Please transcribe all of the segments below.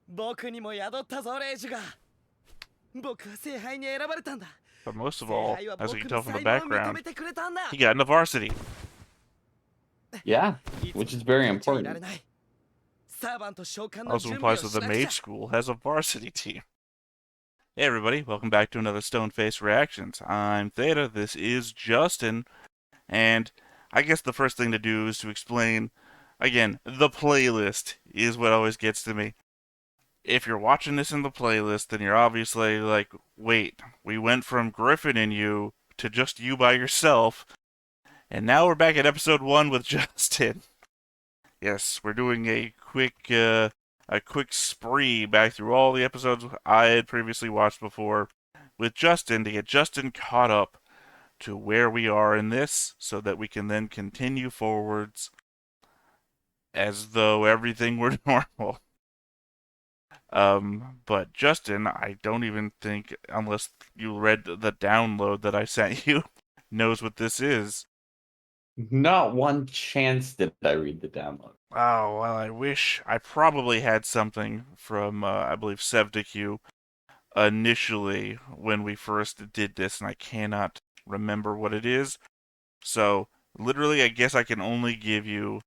僕にも宿ったぞ、レイジが。僕は聖杯に選ばれたんだ。 But most of 聖 all, 杯は as you can 僕の tell from the 才能を認 background, めてくれたんだ。 he got into varsity. Yeah, いつも which is very こっちにいられ important. ない。サーバント召喚の Also 準備 implies を that し the なくち mage ゃ。 school has a varsity team. Hey everybody, welcome back to another Stoneface Reactions. I'm Theta, this is Justin, and I guess the first thing to do is to explain, again, the playlist is what always gets to me. If you're watching this in the playlist, then you're obviously like, wait, we went from Griffin and you to just you by yourself, and now we're back at episode 1 with Justin. Yes, we're doing a quick spree back through all the episodes I had previously watched before with Justin to get Justin caught up to where we are in this so that we can then continue forwards as though everything were normal. But Justin, I don't even think, unless you read the download that I sent you, knows what this is. Not one chance did I read the download. Oh, well, I wish. I probably had something from, I believe, SevDQ initially when we first did this, and I cannot remember what it is. So, literally, I guess I can only give you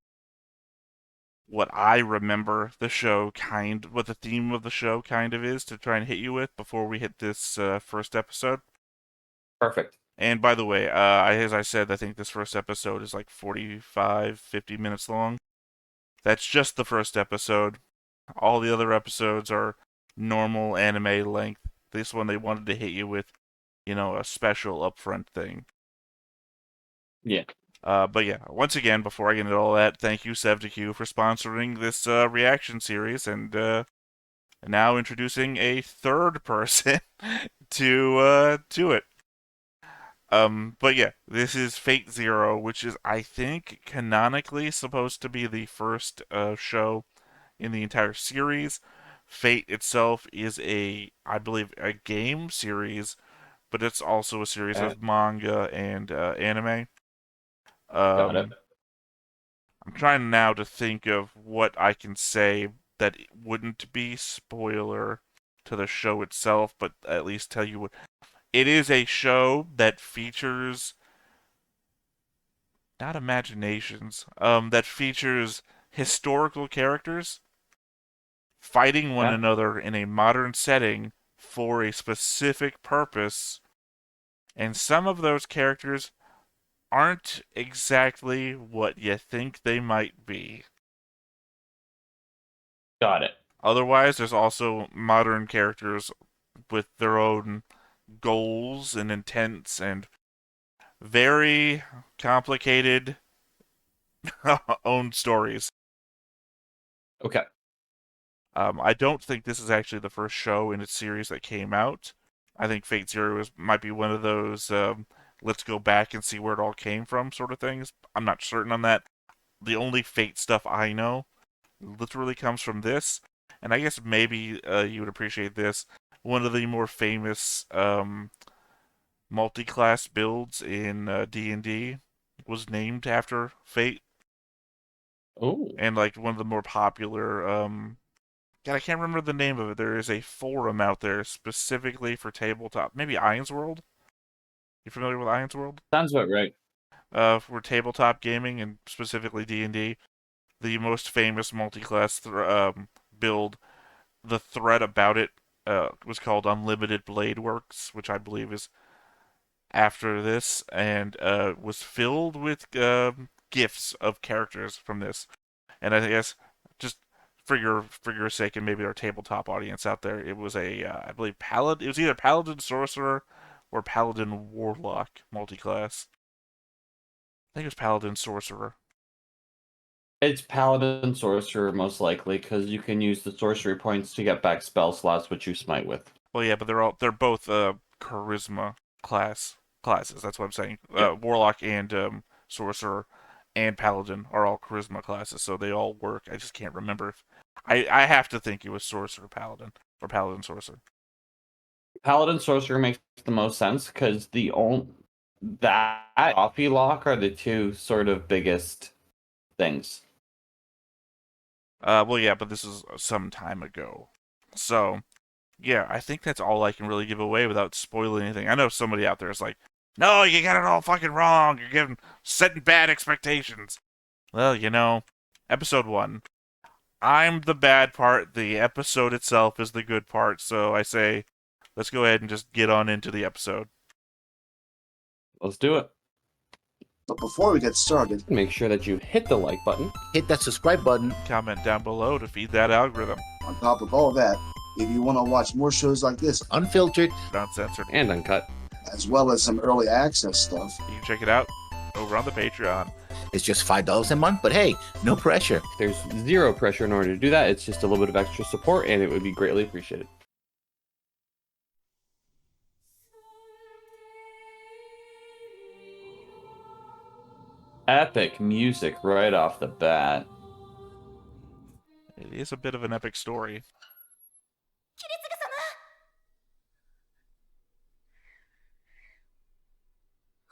what I remember the show what the theme of the show kind of is to try and hit you with before we hit this first episode. Perfect. And by the way, as I said, I think this first episode is like 45, 50 minutes long. That's just the first episode. All the other episodes are normal anime length. This one they wanted to hit you with, a special upfront thing. Yeah. But yeah, once again, before I get into all that, thank you, SevDQ, for sponsoring this reaction series, and now introducing a third person to it. But yeah, this is Fate Zero, which is, I think, canonically supposed to be the first show in the entire series. Fate itself is I believe, a game series, but it's also a series of manga and anime. Got it. I'm trying now to think of what I can say that wouldn't be spoiler to the show itself, but at least tell you what. It is a show that features not imaginations, that features historical characters fighting one Yeah. another in a modern setting for a specific purpose, and some of those characters aren't exactly what you think they might be. Got it. Otherwise, there's also modern characters with their own goals and intents and very complicated own stories. Okay. I don't think this is actually the first show in its series that came out. I think Fate Zero might be one of those let's go back and see where it all came from sort of things. I'm not certain on that. The only Fate stuff I know literally comes from this, and I guess maybe you would appreciate this. One of the more famous multi-class builds in D&D was named after Fate, Oh. and like one of the more popular God, I can't remember the name of it. There is a forum out there specifically for tabletop. Maybe Iron's World? You familiar with Iron's World? Sounds about right. For tabletop gaming and specifically D&D, the most famous multi-class build, the thread about it was called Unlimited Blade Works, which I believe is after this, and was filled with gifts of characters from this. And I guess just for your sake and maybe our tabletop audience out there, it was I believe paladin. It was either paladin sorcerer or paladin warlock multiclass. I think it was paladin sorcerer. It's Paladin Sorcerer, most likely, because you can use the sorcery points to get back spell slots, which you smite with. Well, yeah, but they're both charisma classes. That's what I'm saying. Yep. Warlock and sorcerer and paladin are all charisma classes, so they all work. I just can't remember if I have to think it was sorcerer paladin or paladin sorcerer. Paladin Sorcerer makes the most sense, because that coffee lock are the two sort of biggest things. Well, yeah, but this is some time ago. So, yeah, I think that's all I can really give away without spoiling anything. I know somebody out there is like, no, you got it all fucking wrong. Setting bad expectations. Well, episode 1. I'm the bad part. The episode itself is the good part. So I say, let's go ahead and just get on into the episode. Let's do it. But before we get started, Make sure that you hit the like button. Hit that subscribe button. Comment down below to feed that algorithm. on top of all that, if you want to watch more shows like this, Unfiltered. Uncensored. And uncut. as well as some early access stuff, You can check it out over on the Patreon. It's just $5 a month, but hey, no pressure. There's zero pressure in order to do that. It's just a little bit of extra support, and it would be greatly appreciated. Epic music right off the bat. It is a bit of an epic story.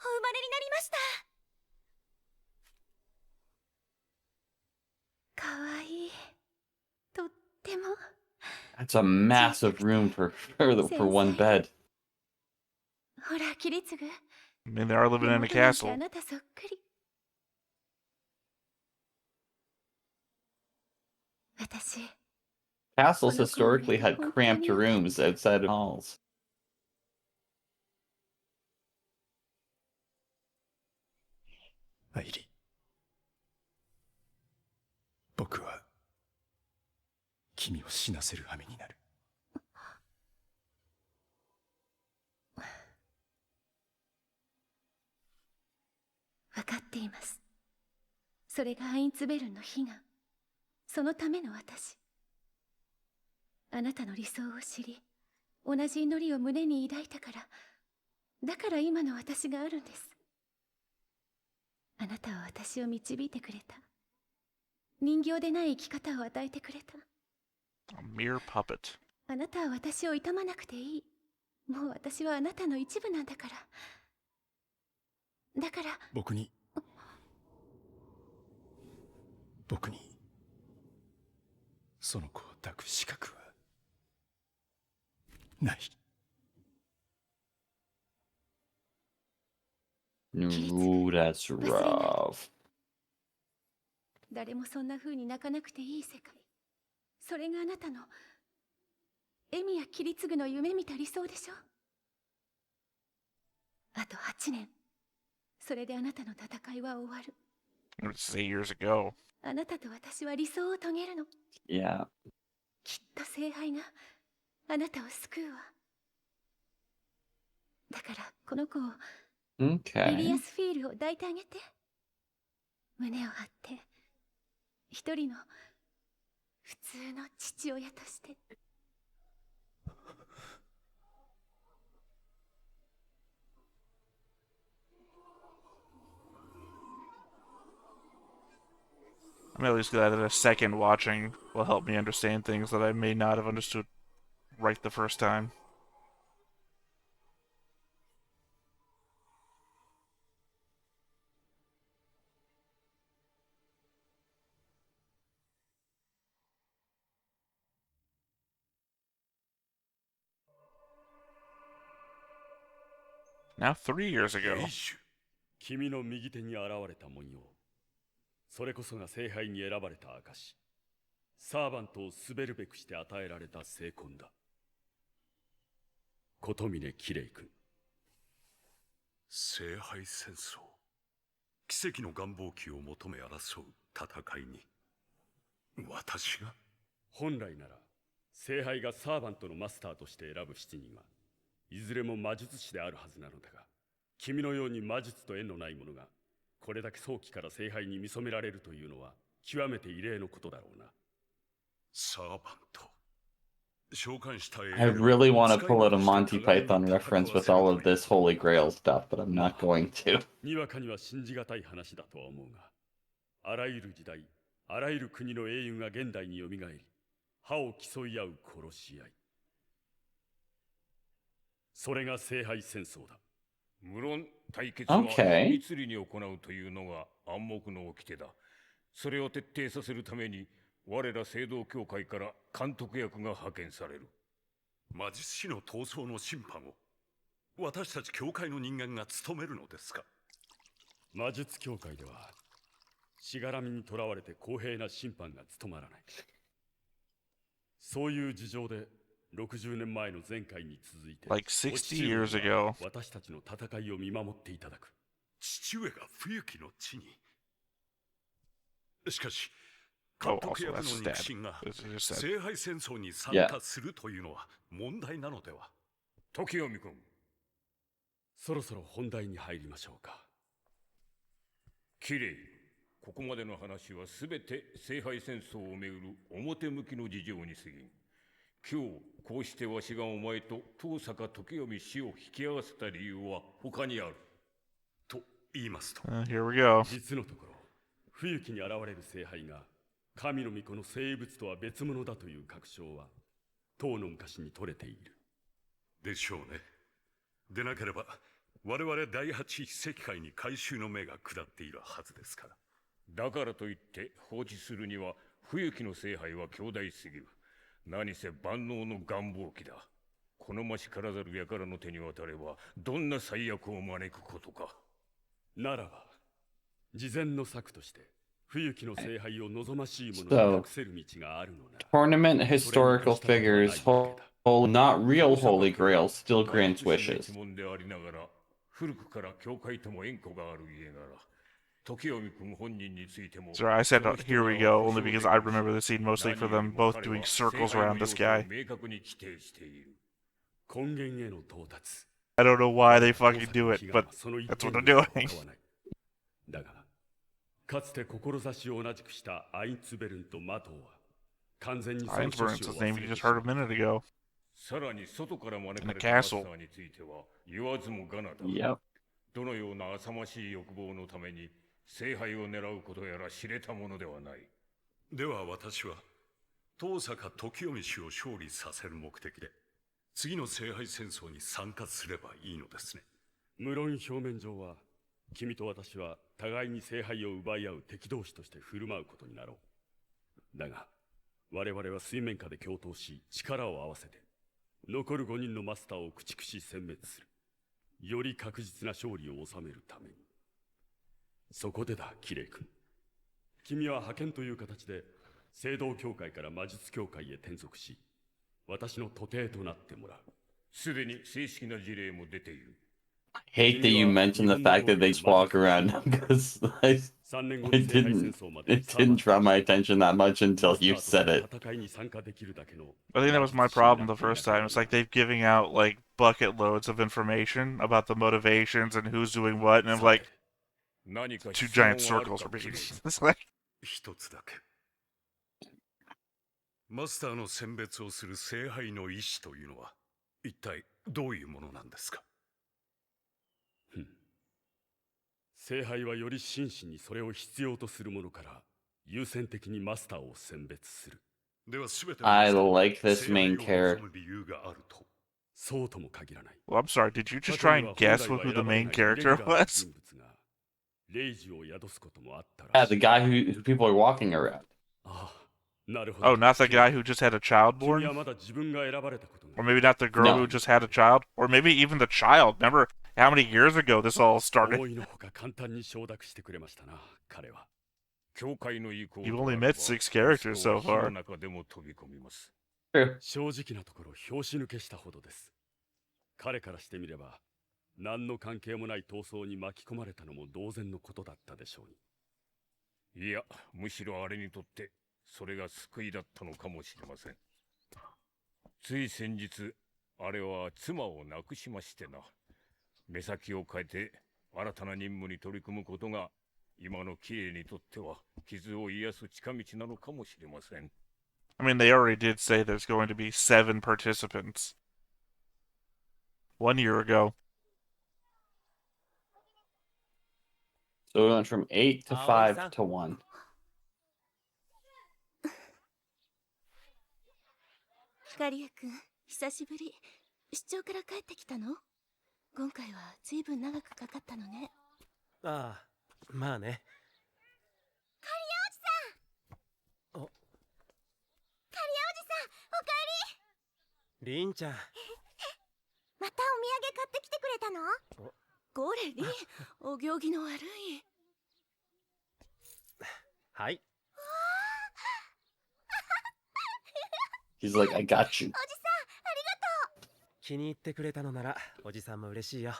お生まれになりました。かわいい。とっても。 That's a massive room for one bed. ほら、キリツグ。 I mean, they are living in a あ castle. なたそっくり。私、 Castles historically had cramped rooms outside of halls. アイリー、僕は君を死なせる羽目になる。わかっています。それがアインツベルンの悲願。そのための私。あなたの理想を知り、同じ祈りを胸に抱いたから、だから今の私があるんです。あなたは私を導いてくれた。人形でない生き方を与えてくれた。A mere puppet. あなたは私を悼まなくていい。もう私はあなたの一部なんだから。だから、僕にその子を抱く資格はない。Ooh, that's rough. 誰もそんな風に泣かなくていい世界。それがあなたのエミやキリツグの夢見た理想でしょ。あと8年。それであなたの戦いは終わる。It was 8 years ago. あなたと私は理想を遂げるの。 Yeah. きっと聖杯があなたを救うわ。だからこの子をリリ Okay. アスフィールを抱いてあげて。胸を張って一人の普通の父親として。 I'm at least glad that a second watching will help me understand things that I may not have understood right the first time. Now 3 years ago. エイシュ、君の右手に現れた文様。それこそが聖杯に選ばれた証。サーバントを滑るべくして与えられた聖魂だ。琴峰キレイ君。聖杯戦争、奇跡の願望旗を求め争う戦いに私が。本来なら聖杯がサーバントのマスターとして選ぶ7人はいずれも魔術師であるはずなのだが、君のように魔術と縁のない者がこれだけ早期から聖杯に見初められるというのは極めて異例のことだろうな。サーバント、召喚した I really want to pull out a Monty Python reference with all of this Holy Grail stuff, but I'm not going to. にわかには信じがたい話だとは思うが、あらゆる時代、あらゆる国の英雄が現代によみがえり、歯を競い合う殺し合い。それが聖杯戦争だ。無論対決は Okay. 密裏に行うというのが暗黙の掟だ。それを徹底させるために我ら聖堂協会から監督役が派遣される。魔術師の闘争の審判を私たち協会の人間が務めるのですか？魔術協会ではしがらみにとらわれて公平な審判が務まらない。そういう事情で60年前の前回に続いて Like 60 years ago. 私たちの戦いを見守っていただく。父上が冬木の地に。しかし Oh, 監督 also 役 that's の his 肉 dad. 親が This is his dad. 聖杯戦争に参加するというのは問題なのでは？時臣君、そろそろ本題に入りましょうか。きれい。ここまでの話はすべて聖杯戦争をめぐる表向きの事情に過ぎん。今日こうしてわしがお前と遠坂時臣氏を引き合わせた理由は他にある。と言いますと、Here we go. 実のところ冬木に現れる聖杯が神の御子の生物とは別物だという確証は唐の昔に取れている。でしょうね。でなければ我々第八一石会に回収の目が下っているはずですから。だからといって放置するには冬木の聖杯は強大すぎる。何せ万能の願望機だ。このましからざる輩の手に渡ればどんな最悪を招くことか。ならば事前の策として冬木の聖杯を望ましいものに隠せる道があるのなら。 Tournament historical figures hold not real holy grails still grants wishes. 古くから教会とも縁故がある家柄。時臣君本人についても。 Sorry, I said here we go only because I remember the scene mostly for them both doing circles around this guy. 根源への到達。 I don't know why they fucking do it, but that's what they're doing. だが、かつて志を同じくしたアインツベルンとマトーは完全にその Ainsworth's his name you just heard a minute ago. さらに外から招かれ In た the マ castle. スターについては言わずもがなだ。 Yep. どのような浅ましい欲望のために聖杯を狙うことやら知れたものではない。では私は遠坂時臣氏を勝利させる目的で次の聖杯戦争に参加すればいいのですね。無論表面上は君と私は互いに聖杯を奪い合う敵同士として振る舞うことになろう。だが我々は水面下で共闘し力を合わせて残る5人のマスターを駆逐し殲滅する。より確実な勝利を収めるために。そこでだ、キレイ君。君は派遣という形で聖堂協会から魔術協会へ転属し、私の徒弟となってもらう。すでに正式な事例も出ている。Hate that you mentioned the fact that they just walk around because it didn't draw my attention that much until you said it. I think that was my problem the first time. It's like they're giving out like bucket loads of information about the motivations and who's doing what, and I'm like, 2 giant circles are being. It's like 一つだけ。マスターの選別をする聖杯の意志というのは一体どういうものなんですか？聖杯はより真摯にそれを必要とするものから優先的にマスターを選別する。では全て I like this main character. 理由があると。そうとも限らない。 well, I'm sorry. Did you just try and guess who the main character was? レイジを宿すこともあったら。 Yeah, the guy who people are walking around. ああ、なるほど。 Oh, not the guy who just had a child 君 born? はまだ自分が選ばれたことが。 Or maybe not the girl No. who just had a child? Or maybe even the child. Remember how many years ago this all started? 思いのほか簡単に承諾してくれましたな、彼は。 教会の意向 You've only met 6 characters so far. 中でも飛び込みます。 True. 正直なところ拍子抜けしたほどです。彼からしてみれば何の関係もない闘争に巻き込まれたのも同然のことだったでしょうに。いや、むしろあれにとってそれが救いだったのかもしれません。つい先日、あれは妻を亡くしましてな。目先を変えて新たな任務に取り組むことが今のキレイにとっては傷を癒す近道なのかもしれません。 I mean, they already did say there's going to be 7 participants. 1 year ago. So we went from 8 to 5 to 1. 光谷君、久しぶり。出張から帰ってきたの？今回はずいぶん長くかかったのね。ああ、まあね。カリりんちゃん。またお土産買ってきてくれたの？これりん、お行儀の悪い。はい。He's like, I got you. おじさん、ありがとう。気に入ってくれたのならおじさんも嬉しいよ。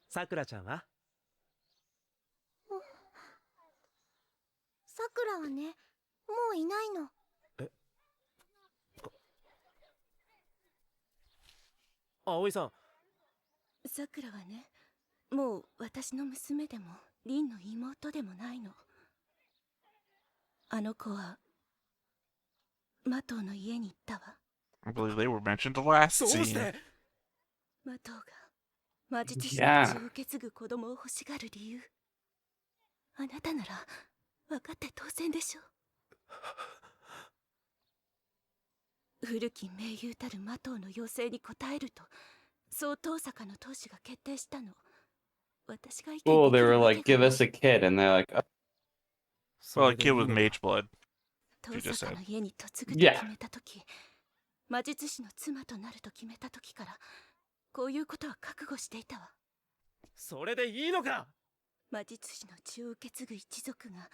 さくらちゃんは？さくらはね、もういないの。え？葵さん。さくらはね、もう私の娘でもりんの妹でもないの。あの子はマトウの家に行ったわ。I believe they were mentioned the last どうし scene. て？マトウが魔術師の血を受け継ぐ子供を欲しがる理由、あなたなら分かって当然でしょ。古き盟友たるマトウの要請に応えると、そう東坂の当主が決定したの。私が意見できる Well, they わ were け like, が give ない us a kid, and they're like, Well, a kid with mage blood. 東坂の家に嫁ぐと Yeah. 決めたとき、魔術師の妻となると決めたときから、こういうことは覚悟していたわ。それでいいのか？魔術師の血を受け継ぐ一族が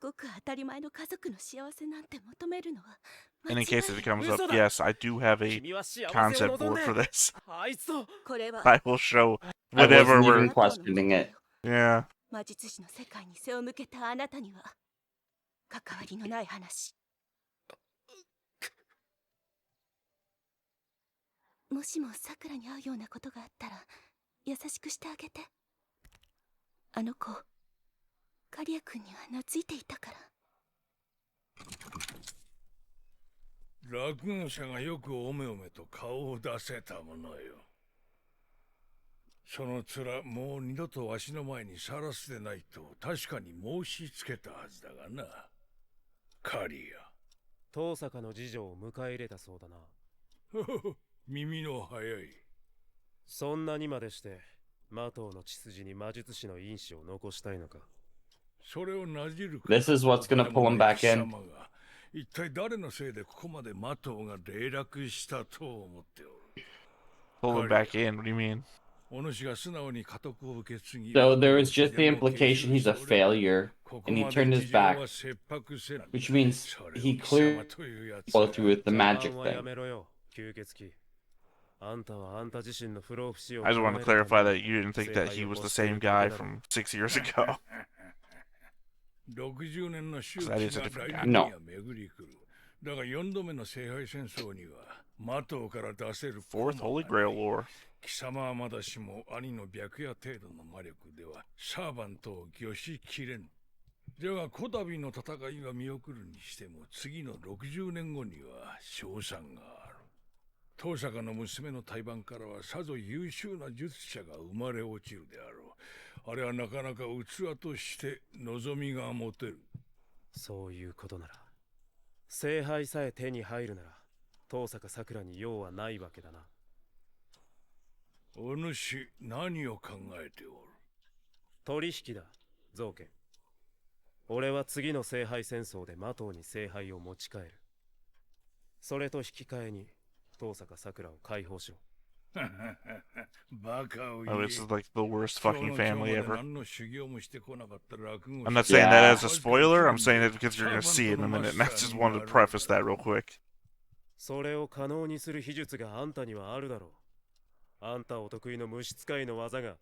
ごく当たり前の家族の幸せなんて求めるのは And in case it 間違い comes ない。 up, yes, I do have a 君は幸せを concept 望ん board で for this. あいつとこれは I will show I whatever wasn't we're. even questioning it. Yeah. 魔術師の世界に背を向けたあなたには関わりのない話。もしもさくらに会うようなことがあったら優しくしてあげて。あの子カリア君には懐いていたから。落語者がよくおめおめと顔を出せたものよ。その面もう二度とわしの前にさらすでないと確かに申しつけたはずだがな。カリア。東坂の次女を迎え入れたそうだな。耳の早い。そんなにまでしてマトウの血筋に魔術師の因子を残したいのか。それをなじるか。 This is what's gonna pull him back in. 一体誰のせいでここまでマトウが霊落したと思っておる。 Pull him back in. What do you mean? So there was just the implication he's a failure, and he turned his back, which means he clearly followed through with the magic thing. I just want to clarify that you didn't think that he was the same guy from 6 years ago. 60年の周期が That is a different guy. のだが4度目の聖杯戦争にはマトウから出せる Fourth Holy Grail lore. 貴様はまだしも兄の白夜程度の魔力ではサーバントを御しきれん。ではこたびの戦いは見送るにしても次の60年後には勝算がある。東坂の娘の胎盤からはさぞ優秀な術者が生まれ落ちるであろう。あれはなかなか器として望みが持てる。そういうことなら聖杯さえ手に入るなら東坂さくらに用はないわけだな。お主何を考えておる？取引だ造形。俺は次の聖杯戦争でマトウに聖杯を持ち帰る。それと引き換えに東坂さくらを解放しろ。Oh, this is like the worst fucking family ever. I'm not Yeah. saying that as a spoiler, I'm saying that because you're gonna see it in a minute, and I just wanted to preface that real quick. それを可能にする秘術があんたにはあるだろう。あんたお得意の虫使いの技が。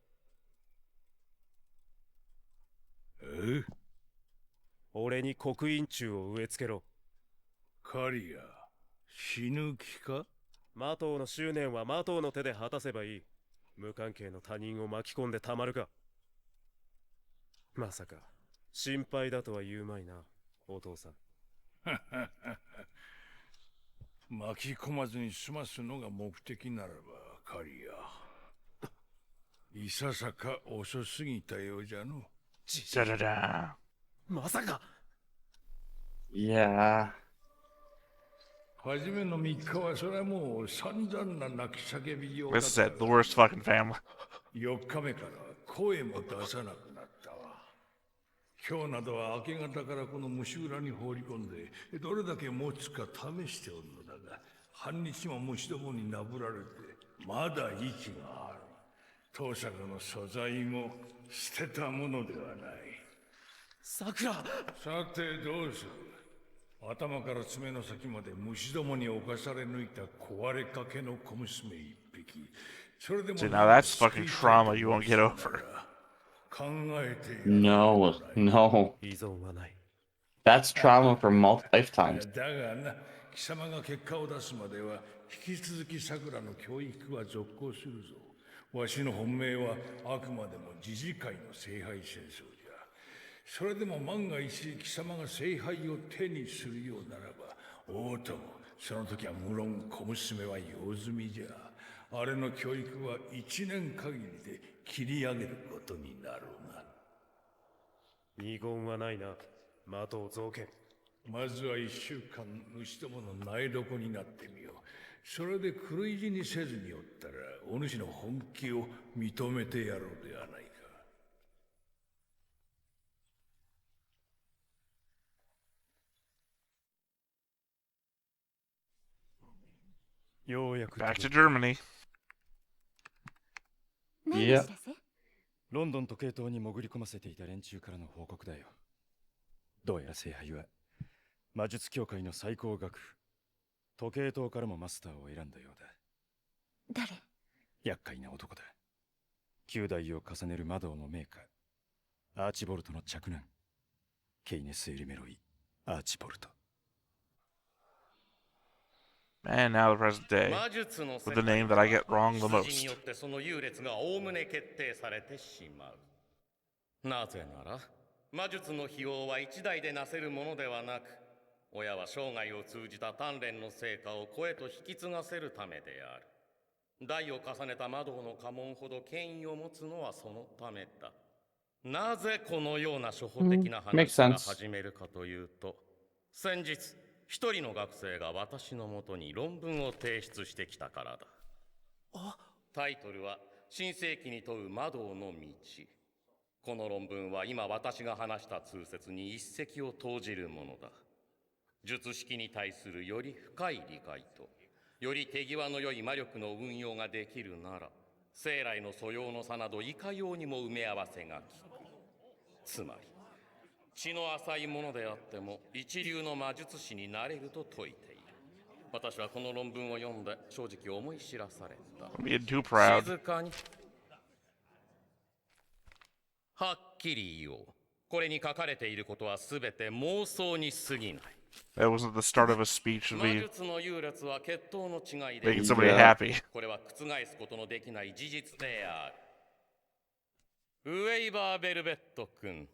え？俺に刻印柱を植え付けろ。カリア、死ぬ気か？マトウの執念はマトウの手で果たせばいい。無関係の他人を巻き込んでたまるか。まさか心配だとは言うまいな、お父さん。巻き込まずに済ますのが目的ならば、カリア。いささか遅すぎたようじゃの。Da da da. まさか。Yeah. 初めの3日はそれはもう散々な泣き叫びよう This is it, the worst fucking family. 4日目から声も出さなくなったわ。今日などは明け方からこの虫裏に放り込んでどれだけ持つか試しておるのだが、半日も虫どもになぶられてまだ息がある。当作の素材も捨てたものではない。さくら、さてどうする。頭から爪の先まで虫どもに侵され抜いた壊れかけの小娘一匹。それでも See, now that's fucking trauma you won't get over. 考えてやる。 No, no. 依存はない。 That's trauma for multiple lifetimes. だがな、貴様が結果を出すまでは引き続き桜の教育は続行するぞ。わしの本命はあくまでも自治会の聖杯戦争じゃ。それでも万が一貴様が聖杯を手にするようならば、おうともその時は無論小娘は用済みじゃ。あれの教育は1年限りで切り上げることになるな。二言はないな、的を造形。まずは1週間虫どもの苗床になってみよう。それで狂い死にせずにおったら、お主の本気を認めてやろうではないか。ようやく Back to Germany. 何の知らせ？ロンドンと系統に潜り込ませていた連中からの報告だよ。どうやら聖杯は魔術協会の最高学府時計塔からもマスターを選んだようだ。誰？厄介な男だ。9代を重ねる魔導の名家アーチボルトの嫡男ケイネス・エルメロイ・アーチボルト。 And now the present day, with the name that I get wrong the most. によってその優劣がおおむね決定されてしまう。なぜなら魔術の費用は一代でなせるものではなく、親は生涯を通じた鍛錬の成果を子へと引き継がせるためである。代を重ねた魔導の家紋ほど権威を持つのはそのためだ。なぜこのような初歩的な話から始めるかというと、先日一人の学生が私のもとに論文を提出してきたからだ。タイトルは新世紀に問う魔導の道。この論文は今私が話した通説に一石を投じるものだ。術式に対するより深い理解とより手際の良い魔力の運用ができるなら、生来の素養の差などいかようにも埋め合わせがきく。つまり知の浅いものであっても一流の魔術師になれると説いている。私はこの論文を読んで正直思い知らされた。Being too proud. 静かに。はっきり言おう。これに書かれていることはすべて妄想に過ぎない。That wasn't the start of a speech of 魔 me 術の優劣は血統の違いで making somebody happy. これは覆すことのできない事実である。ウェイバーベルベット君、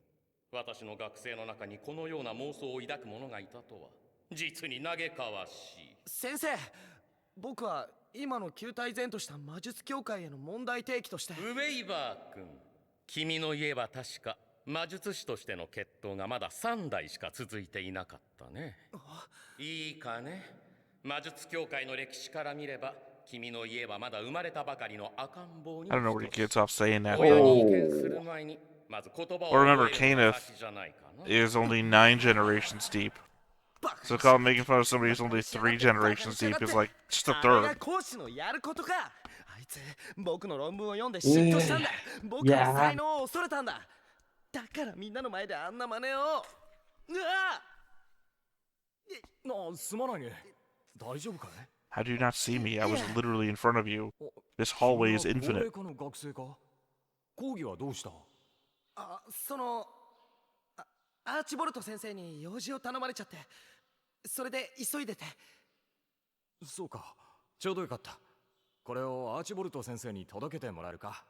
私の学生の中にこのような妄想を抱く者がいたとは実に嘆かわしい。先生、僕は今の球体然とした魔術協会への問題提起として。ウェイバー君、君の家は確か魔術師としての血統がまだ3代しか続いていなかったね。いいかね、魔術協会の歴史から見れば君の家はまだ生まれたばかりの赤ん坊に I don't know where he gets off saying that. Or remember, Kenneth is only 9 generations deep. So call making fun of somebody who's only 3 generations deep is like just a third. 講師のやることか。あいつ僕の論文を読んで嫉妬したんだ。僕の才能を恐れたんだ。だからみんなの前であんな真似を。すまないね。大丈夫かい？ How do you not see me? I was literally in front of you. This hallway is infinite. 講義はどうした？アーチボルト先生に用事を頼まれちゃって、それで急いでて。そうか、ちょうどよかった。これをアーチボルト先生に届けてもらえるか？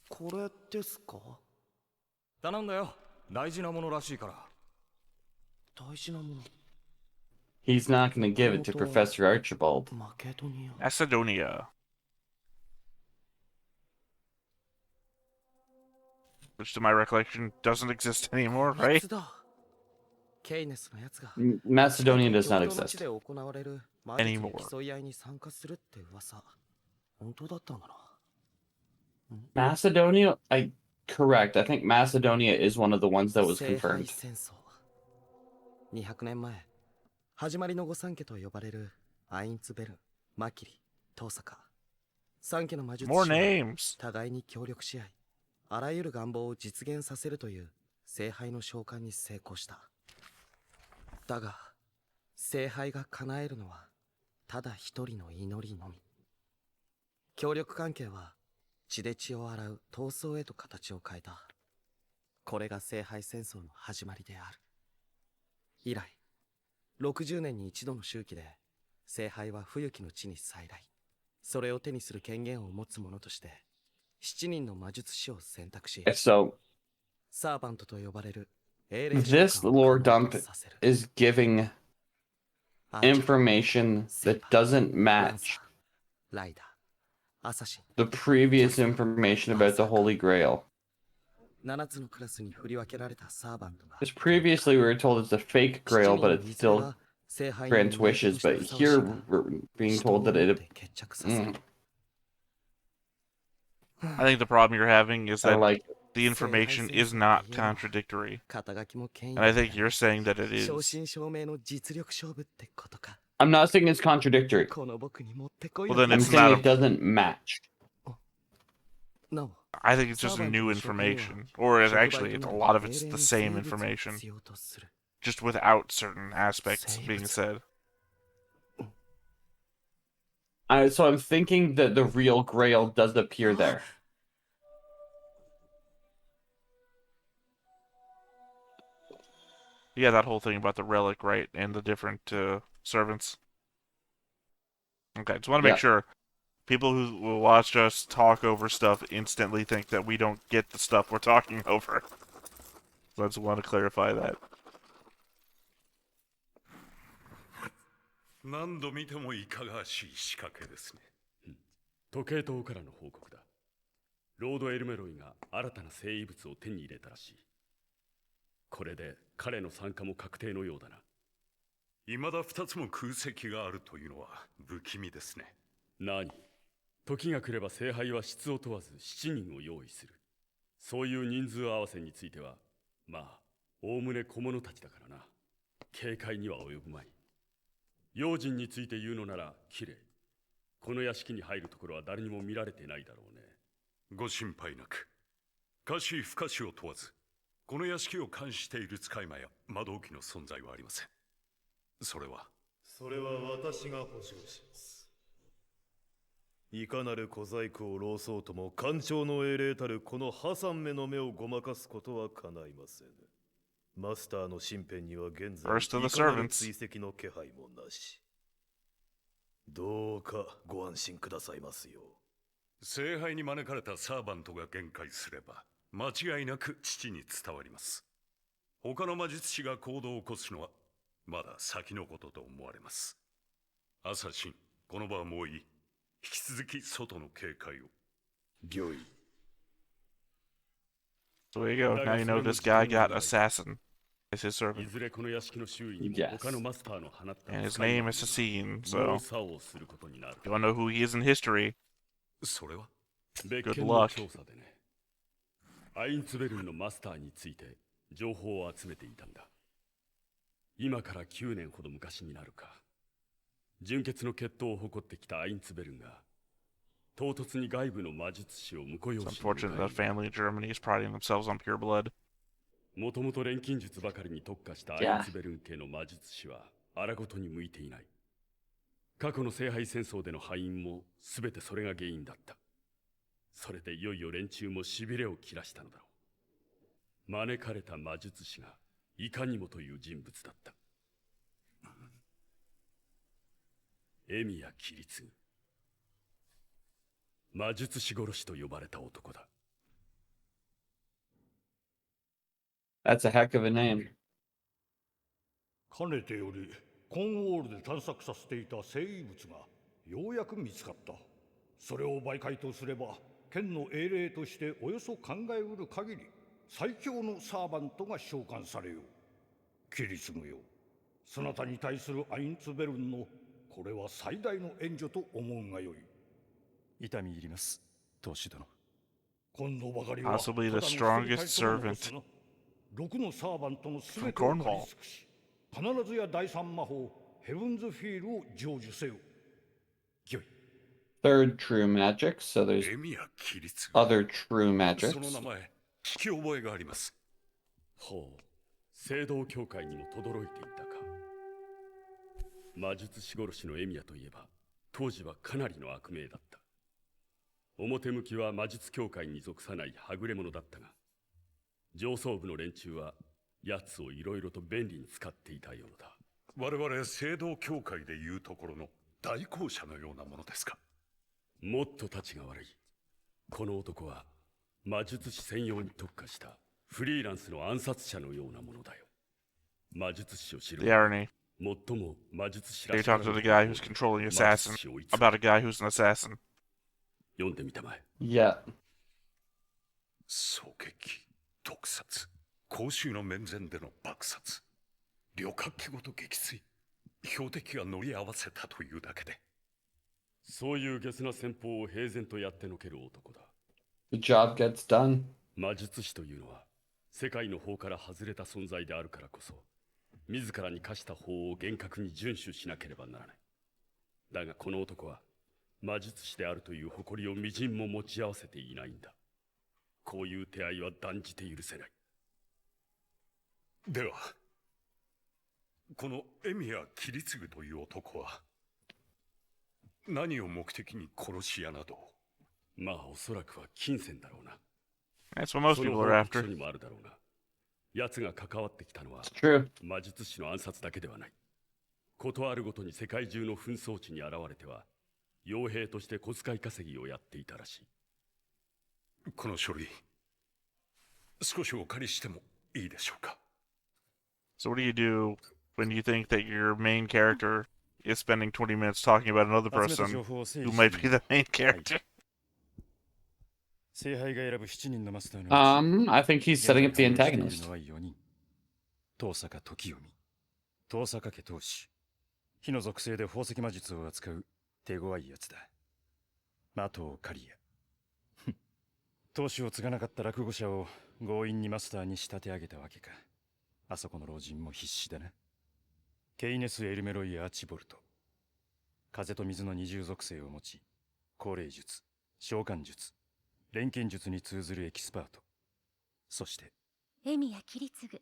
これですか？頼んだよ。大事なものらしいから。大事なもの。 He's not going to give it to Professor Archibald. Macedonia. Which to my recollection doesn't exist anymore, right? Macedonia does not exist. Anymore. Macedonia? correct. I think Macedonia is one of the ones that was 聖杯 confirmed. 戦争200年前始まりの御三家と呼ばれるアインツベルン、マキリ、トーサカ三家の魔術師 More は names. 互いに協力し合いあらゆる願望を実現させるという聖杯の召喚に成功した。だが聖杯が叶えるのはただ一人の祈りのみ。協力関係は血で血を洗う闘争へと形を変えた。これが聖杯戦争の始まりである。以来60年に一度の周期で聖杯は冬季の地に再来。それを手にする権限を持つ者として7人の魔術師を選択し、 So サーバントと呼ばれる英霊 this 召喚を lore 可能 dump とさせる。 is giving information that doesn't match ライダー、アサシン、 the previous information about the Holy Grail. 7つのクラスに振り分けられたサーバントが Because previously we were told it's a fake grail, but it still grants wishes. But here we're being told that it. I think the problem you're having is that like the information is not contradictory. And I think you're saying that it is. 正真正銘の実力勝負ってことか。 I'm not saying it's contradictory. この僕に持ってこい Well, then I'm it's saying not it doesn't match. No. I think it's just new information. Or actually, it's a lot of it's the same information. Just without certain aspects being said. So I'm thinking that the real grail does appear there. Yeah, that whole thing about the relic, right? And the different servants. Okay, just want to make sure people who will watch us talk over stuff instantly think that we don't get the stuff we're talking over. So I just want to clarify that. 何度見てもいかがわしい仕掛けですね。時計塔からの報告だ。ロード・エルメロイが新たな聖遺物を手に入れたらしい。これで彼の参加も確定のようだな。未だ2つも空席があるというのは不気味ですね。何？時が来れば聖杯は質を問わず7人を用意する。そういう人数合わせについては、まあ、おおむね小者たちだからな。警戒には及ぶまい。用心について言うのならきれい。この屋敷に入るところは誰にも見られてないだろうね。ご心配なく。可視不可視を問わず、この屋敷を監視している使い魔や魔導機の存在はありません。それは私が保証します。いかなる小細工を浪そうとも官庁の英霊たるこのハサンめの目をごまかすことは叶いません。マスターの身辺には現在 First of the いかなる servants. 追跡の気配もなし。どうかご安心くださいますよ。聖杯に招かれたサーバントが限界すれば間違いなく父に伝わります。他の魔術師が行動を起こすのはまだ先のことと思われます。アサシン、この場はもういい。引き続き外の警戒を。御意。 So there you go. Now you know this guy got assassin as his servant. いずれこの屋敷の周囲にも Yes. 他のマスターの放った And his name is Assassin, 猛 so 作をすることになる。 if you want to know who he is in history, それは 別 good 件の luck. 調査でね。アインツベルンのマスターについて情報を集めていたんだ。今から9年ほど昔になるか。純血の血統を誇ってきたアインツベルンが唐突に外部の魔術師を婿養 It's 子に unfortunate 迎 that family in Germany is priding themselves on pure blood. もともと錬金術ばかりに特化したアインツベルン家の魔術師は荒ごとに向いていない。過去の聖杯戦争での敗因も全てそれが原因だった。それでいよいよ連中もしびれを切らしたのだろう。招かれた魔術師がいかにもという人物だった。エミや規律魔術師殺しと呼ばれた男だ。 That's a heck of a name. かねてよりコンウォールで探索させていた聖遺物がようやく見つかった。それを媒介とすれば剣の英霊としておよそ考えうる限り最強のサーバントが召喚されよう。キリスムよ、そなたに対するアインツベルンのこれは最大の援助と思うがよい。痛み入ります、当主殿。Possibly the strongest servant 6のサーバントの from 全てを借り Cornwall. 尽くし、必ずや第三魔法ヘブンズフィールを成就せよ。ギョイ。 Third true magic, so there's other true そ magics. の名前聞き覚えがあります。ほう、聖堂教会にも轟いていたか。魔術師殺しのエミヤといえば当時はかなりの悪名だった。表向きは魔術協会に属さないはぐれ者だったが、上層部の連中は奴をいろいろと便利に使っていたようだ。我々聖堂教会でいうところの代行者のようなものですか。もっと立ちが悪い。この男は魔術師専用に特化したフリーランスの暗殺者のようなものだよ。魔術師を知る The irony. 最も魔術師 They らし talk to the guy who's controlling the assassin about a guy who's an assassin. 読んでみたまえ。 Yeah. 狙撃、毒殺、公衆の面前での爆殺、旅客機ごと撃墜、標的が乗り合わせたというだけで。そういうゲスな戦法を平然とやってのける男だ。 The job gets done. 魔術師というのは世界の法から外れた存在であるからこそ、自らに課した法を厳格に遵守しなければならない。だがこの男は魔術師であるという誇りをみじんも持ち合わせていないんだ。こういう手合いは断じて許せない。では、このエミヤ・キリツグという男は何を目的に殺し屋などを。まあおそらくは金銭だろうな。 That's what most その people 報 are 告 after. 書にもあるだろうが、奴が関わってきたのは It's true. 魔術師の暗殺だけではない。ことあるごとに世界中の紛争地に現れては傭兵として小遣い稼ぎをやっていたらしい。この書類、少しお借りしてもいいでしょうか。 So what do you do when you think that your main character is spending 20 minutes talking about another person who might be the main character? I think he's setting up the antagonist. 遠坂時臣、遠坂家当主、火の属性で宝石魔術を扱う手強いやつだ。的を刈谷。当主を継がなかった落語者を強引にマスターに仕立て上げたわけか。あそこの老人も必死だな。ケイネス・エルメロイ・アーチボルト。風と水の二重属性を持ち、高齢術、召喚術、錬金術に通ずるエキスパート。そしてエミヤ・キリツグ、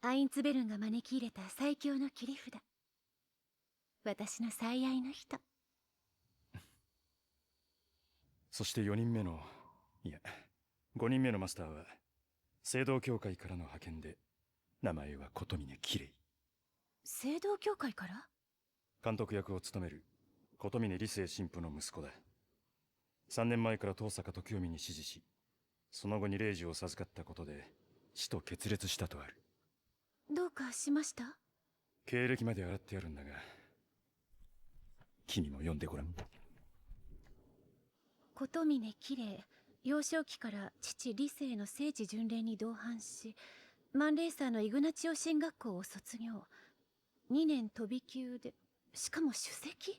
アインツベルンが招き入れた最強の切り札。私の最愛の人。そして4人目の、いや、5人目のマスターは、聖堂教会からの派遣で、名前は琴峰綺麗。聖堂教会から？監督役を務める琴峰理性神父の息子だ。3年前から遠坂時臣に指示し、その後に霊児を授かったことで死と決裂したとある。どうかしました？経歴まで洗ってやるんだが、君も読んでごらん。琴峰綺麗、幼少期から父理性の聖地巡礼に同伴し、マンレーサーのイグナチオ神学校を卒業。2年飛び級で、しかも首席？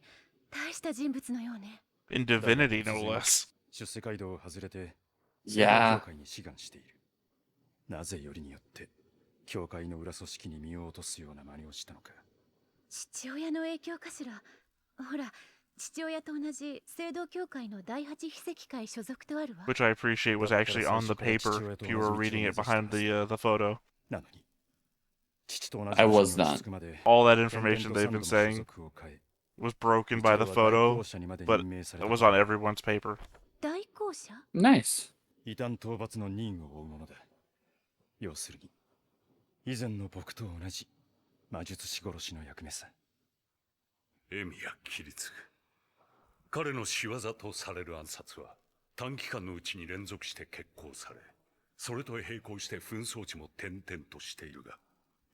大した人物のようね。In divinity, no less. 出世街道を外れて、いやー教会に志願している。なぜよりによって、教会の裏組織に身を落とすような真似をしたのか。父親の影響かしら。ほら、父親と同じ聖堂教会の第八秘跡会所属とあるわ。 Which I appreciate was actually on the paper if you were reading it behind the photo. なのに、父と同じ I was 場所に not. 落ち着くまで All that information 転 they've 々 been と三 saying 度も所属を変え、 was broken by the 一応は photo, 代行者にまで but 任命され it た was on everyone's paper. 代行者？ Nice. 異端討伐の任を負うものだ。要するに、以前の僕と同じ魔術師殺しの役目さ。エミヤ・キリツグ、彼の仕業とされる暗殺は短期間のうちに連続して決行され、それと並行して紛争地も転々としているが、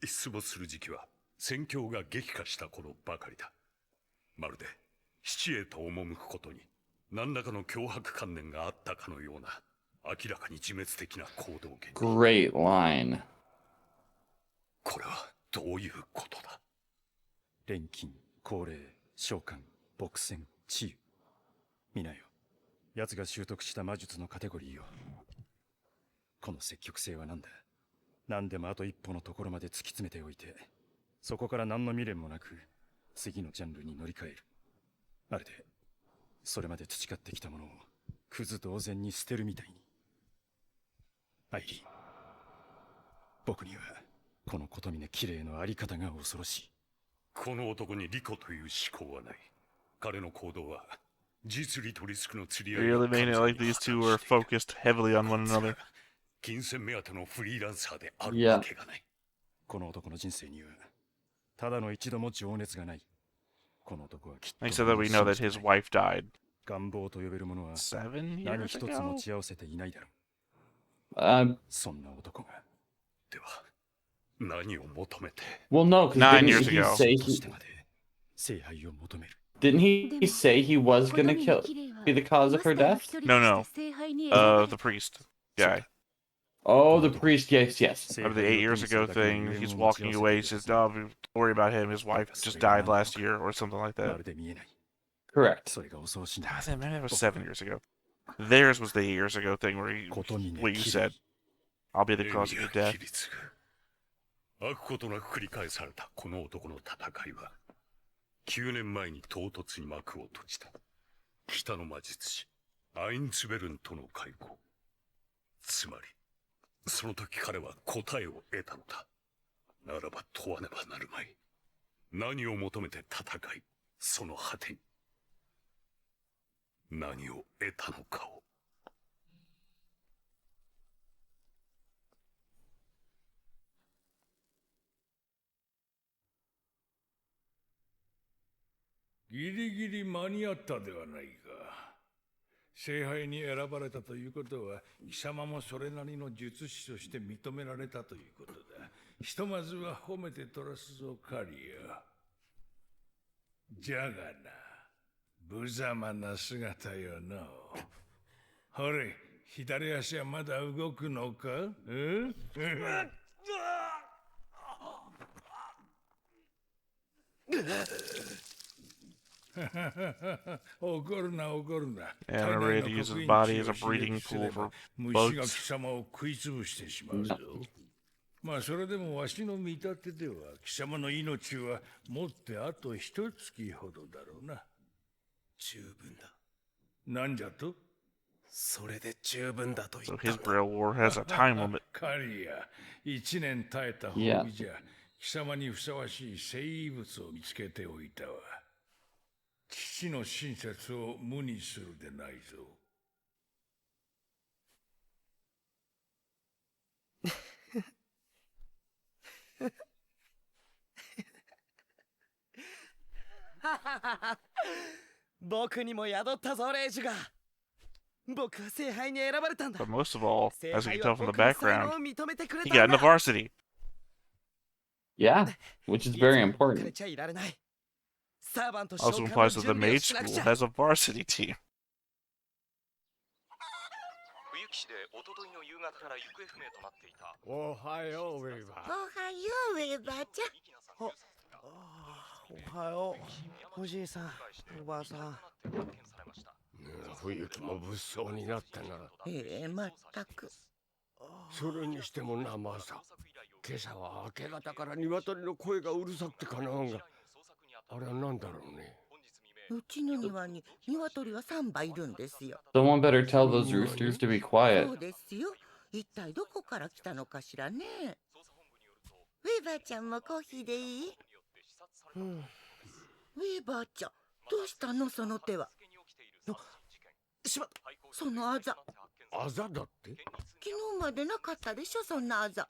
出没する時期は戦況が激化した頃ばかりだ。まるで七へと赴くことに何らかの脅迫観念があったかのような明らかに自滅的な行動原理。 Great line. これはどういうことだ？錬金、高齢、召喚、墨戦、治癒。皆よ、奴が習得した魔術のカテゴリーを。この積極性は何だ。何でもあと一歩のところまで突き詰めておいて、そこから何の未練もなく次のジャンルに乗り換える。まるでそれまで培ってきたものをクズ同然に捨てるみたいに。アイリーン、僕にはこの琴峰綺麗のあり方が恐ろしい。この男に利己という思考はない。彼の行動は実利とリスクの釣り合い Really made it like these two were focused heavily on one another. 金銭目当てのフリーランサーであるわけがない。この男の人生にはただの一度も情熱がない。この男はきっと He said that we know that his wife died 願望と呼べるものは 7何 years 一つ ago. 持ち合わせていないだろう。そんな男が。では何を求めて。 Well, no, because Nine didn't years he ago. say としてまで聖杯を求める。 didn't he say he was gonna be the cause of her death? No. The priest guy. Oh, the priest. Yes, yes. Of the 8 years ago thing, he's walking away. He says, "Oh, don't worry about him. His wife just died last year, or something like that." Correct. Maybe that was 7 years ago. Theirs was the 8 years ago thing where what you said. I'll be the cause of your death. 飽くことなく繰り返されたこの男の戦いは9年前に唐突に幕を閉じた。北の魔術師アインツベルンとの会合。つまりその時彼は答えを得たのだ。ならば問わねばなるまい。何を求めて戦い、その果てに何を得たのかを。ギリギリ間に合ったではないか。聖杯に選ばれたということは、貴様もそれなりの術師として認められたということだ。ひとまずは褒めて取らすぞ、カリア。じゃがな、無様な姿よの。ほれ、左足はまだ動くのか？怒るな怒るな。 And I'm ready to use his body as a breeding pool for 虫が bugs. 貴様を食い潰してしまうぞ。まあそれでもわしの見立てでは貴様の命はもってあと一月ほどだろうな。十分だ。なんじゃと？それで十分だと言 So った his Braille War has a time limit. カリア、一年耐えた褒美じゃ、貴様にふさわしい生物を見つけておいたわ。父の親切を無にするでないぞ。僕にも宿ったぞ、レイジが。僕は聖杯に選ばれたんだ。 But most of all, as you can tell from the 僕の才能 background, を認めてくれ he た got んだ。 into varsity. Yeah, which is very 枯 important. れちゃいられない。サーバント召 Also 喚の implies that the 準備を maid しなく school ちゃ。 has a varsity team. 冬木市で一昨日の夕方から行方不明となっていた。おはよう、ウェイバー。おはよう、ウェイバーちゃん。おはよう、おじいさん、おばあさん。冬木も物騒になったな。まったく。それにしてもな、マサ。今朝は明け方から鶏の声がうるさくてかなわんが。あれは何だろうね。うちの庭に鶏は3羽いるんですよ。 Someone better tell those roosters to be quiet. そうですよ。一体どこから来たのかしらね。ウェイバーちゃんもコーヒーでいい？ウェイバーちゃん、どうしたのその手は。そのあざ。あざだって？昨日までなかったでしょ、そんなあざ。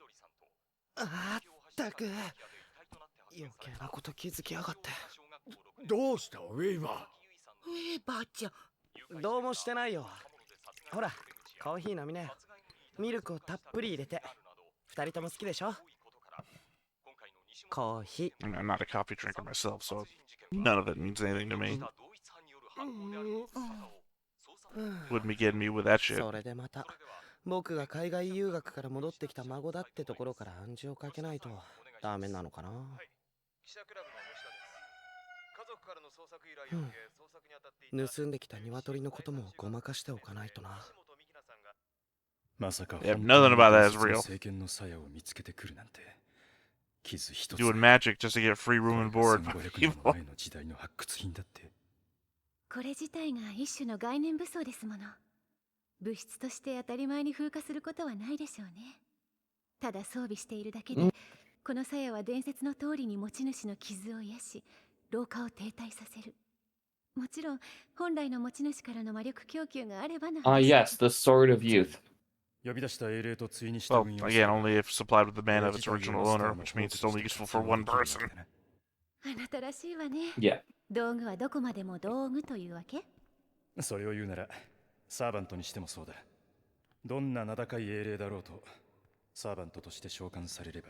あったく。余計なこと気づきやがって。どうしたウェイバー？ウェイバーちゃん。どうもしてないよ。ほら、コーヒー飲みなよ。ミルクをたっぷり入れて。二人とも好きでしょ？コーヒー。I'm not a coffee drinker myself, so none of it means anything to me. Wouldn't be getting me with that shit. それでまた、僕が海外留学から戻ってきた孫だってところから暗示をかけないとダメなのかな。盗んできた鶏のこともごまかしておかないとな。まさか Yeah, 本 nothing 当 about に that 伝 is 説の real. 政権の鞘を見つけてくるなんて傷一つ Doing magic just to get free room and board for 1500年 people. 前の時代の発掘品だって。これ自体が一種の概念武装ですもの。物質として当たり前に風化することはないでしょうね。ただ装備しているだけで、この鞘は伝説の通りに持ち主の傷を癒し、老化を停滞させる。もちろん本来の持ち主からの魔力供給があればの話。Yes, the Sword of Youth. 呼び出した英霊と対に従 Well, 軍要 again, 塞 only if supplied with the mana 親 of 自 its 体 original をマスタ owner, ーの which 宝 means 庫 it's と only して useful 活 for 用 one できるわ person. けだな。あなたらしいわね。Yeah. 道具はどこまでも道具というわけ？それを言うならサーバントにしてもそうだ。どんな名高い英霊だろうとサーバントとして召喚されれば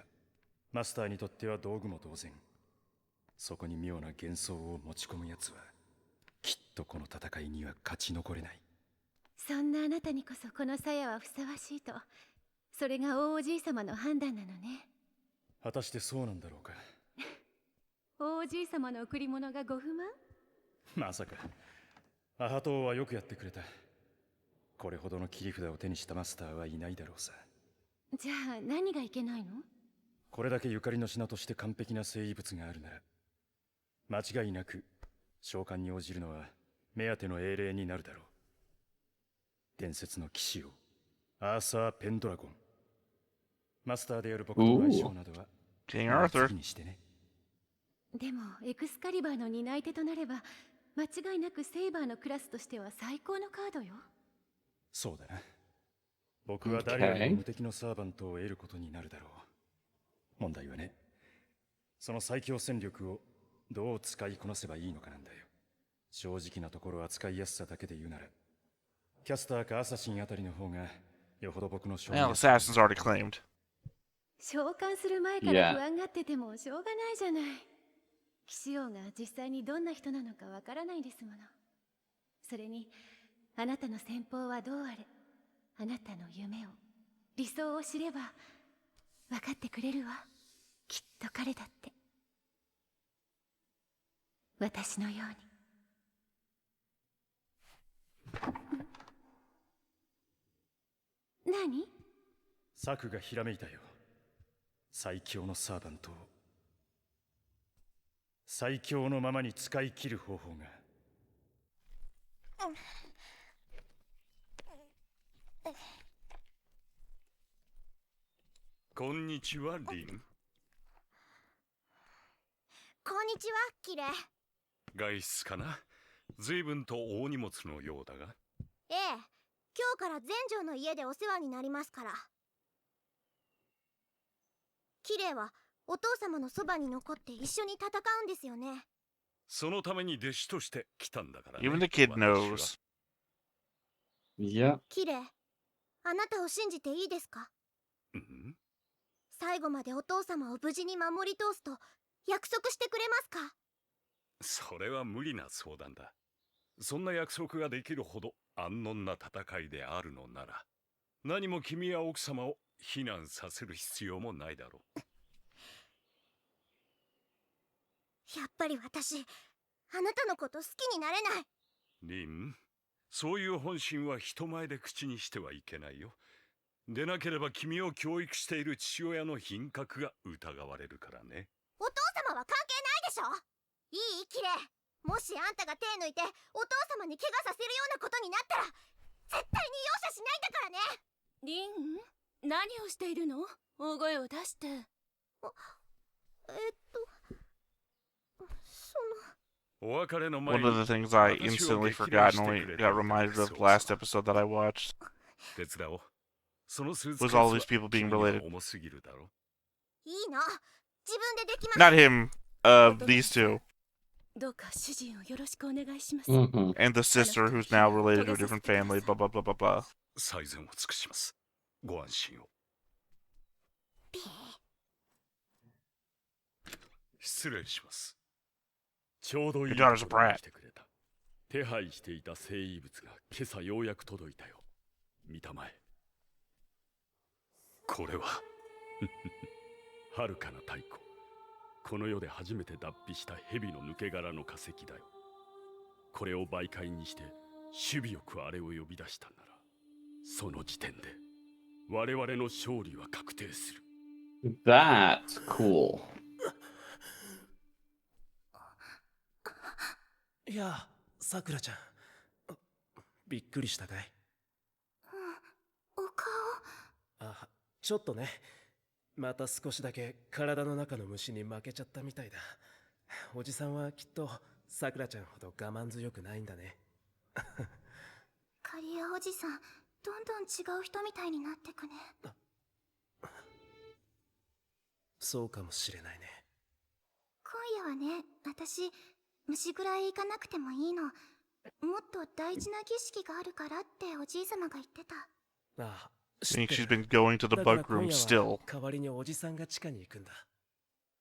マスターにとっては道具も同然。そこに妙な幻想を持ち込むやつはきっとこの戦いには勝ち残れない。そんなあなたにこそこの鞘はふさわしいと、それが大おじい様の判断なのね。果たしてそうなんだろうか。大おじい様の贈り物がご不満？まさかアハトーはよくやってくれた。これほどの切り札を手にしたマスターはいないだろうさ。じゃあ何がいけないの？これだけゆかりの品として完璧な聖遺物があるなら間違いなく召喚に応じるのは目当ての英霊になるだろう。伝説の騎士王アーサー・ペンドラゴン。マスターである僕の相性などは King Arthur. 次にしてね。でもエクスカリバーの担い手となれば間違いなくセイバーのクラスとしては最高のカードよ。そうだな。僕は誰よりも無敵のサーバントを得ることになるだろう。問題はね、その最強戦力をどう使いこなせばいいのかなんだよ。正直なところ扱いやすさだけで言うならキャスターかアサシンあたりの方がよほど僕の勝 Well, Assassin's already claimed. 召喚する前から不安がっててもしょうがないじゃない。騎士王が実際にどんな人なのかわからないですもの。それにあなたの先方はどうあれ、あなたの夢を理想を知れば分かってくれるわ。きっと彼だって私のように。何？策がひらめいたよ。最強のサーバントを最強のままに使い切る方法が。こんにちは、リン。こんにちは、キレ。外出かな？随分と大荷物のようだが。ええ、今日から全城の家でお世話になりますから。キレはお父様のそばに残って一緒に戦うんですよね。そのために弟子として来たんだからね。 Even the kid knows. Yeah. キレ、あなたを信じていいですか？最後までお父様を無事に守り通すと約束してくれますか？それは無理な相談だ。そんな約束ができるほど安穏な戦いであるのなら、何も君や奥様を避難させる必要もないだろう。やっぱり私、あなたのこと好きになれない。リン、そういう本心は人前で口にしてはいけないよ。でなければ君を教育している父親の品格が疑われるからね。お父様は関係ないでしょ。いい？キレ、もしあんたが手抜いてお父様に怪我させるようなことになったら絶対に容赦しないんだからね。リン、何をしているの？大声を出して。お別れの One 前 of に the things I 私を instantly 激励 forgot し and て only くれた got reminded of the last episode that I watched 手伝おう。そのスーツ was ケー all ス these は people being 君には related. 重すぎるだろ。いいの、自分でできます。 Not him, these two. どうか主人をよろしくお願いします。 And the sister who's now related to a different family, blah blah blah blah blah. 最善を尽くします。ご安心を。失礼します。ちょうどいい Your daughter's a ところに brat. 来てくれた。手配していた聖遺物が今朝ようやく届いたよ。見たまえ。これは遥かな太鼓。この世で初めて脱皮した蛇の抜け殻の化石だよ。これを媒介にして守備よくあれを呼び出したなら、その時点で我々の勝利は確定する。That's cool. いや、さくらちゃん。びっくりしたかい？お顔。あ、ちょっとね。また少しだけ体の中の虫に負けちゃったみたいだ。おじさんはきっとさくらちゃんほど我慢強くないんだね。カリアおじさん、どんどん違う人みたいになってくね。そうかもしれないね。今夜はね、私、虫ぐらい行かなくてもいいの。もっと大事な儀式があるからっておじいさまが言ってた。ああ、I think she's been going to the bug room still. 代わりにおじさんが地下に行くんだ。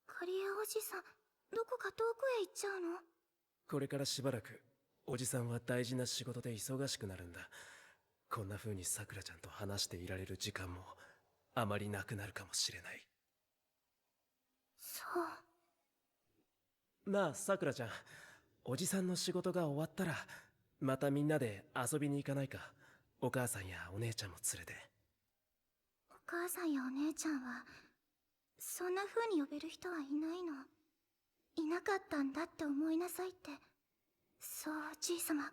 カリアおじさん、どこか遠くへ行っちゃうの？これからしばらくおじさんは大事な仕事で忙しくなるんだ。こんな風にさくらちゃんと話していられる時間もあまりなくなるかもしれない。そう。なあ、さくらちゃん、おじさんの仕事が終わったらまたみんなで遊びに行かないか？お母さんやお姉ちゃんも連れて。お母さんやお姉ちゃんはそんな風に呼べる人はいないの。いなかったんだって思いなさいって、そうおじいさまが。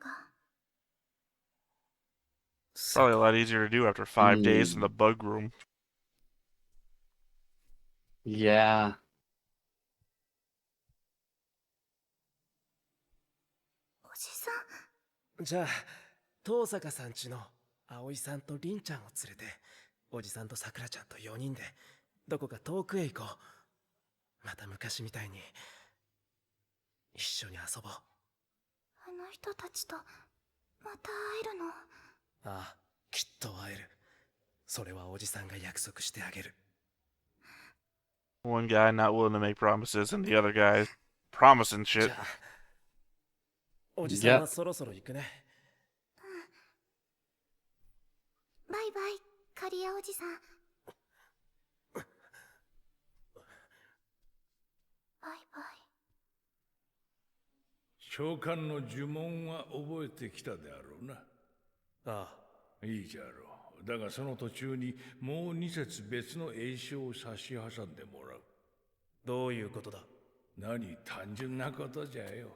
Probably a lot easier to do after 5 days in the bug room. Yeah. おじさん。じゃあ、東坂さんちの葵さんと凛ちゃんを連れて、おじさんとさくらちゃんと4人でどこか遠くへ行こう。また昔みたいに一緒に遊ぼう。あの人たちとまた会えるの？ああ、きっと会える。それはおじさんが約束してあげる。One guy not willing to make promises, and the other guy promising shit. おじさんはそろそろ行くね。バイバイ、カリアおじさん。バイバイ。召喚の呪文は覚えてきたであろうな。ああ。いいじゃろう。だがその途中にもう2節別の詠唱を差し挟んでもらう。どういうことだ？何、単純なことじゃよ。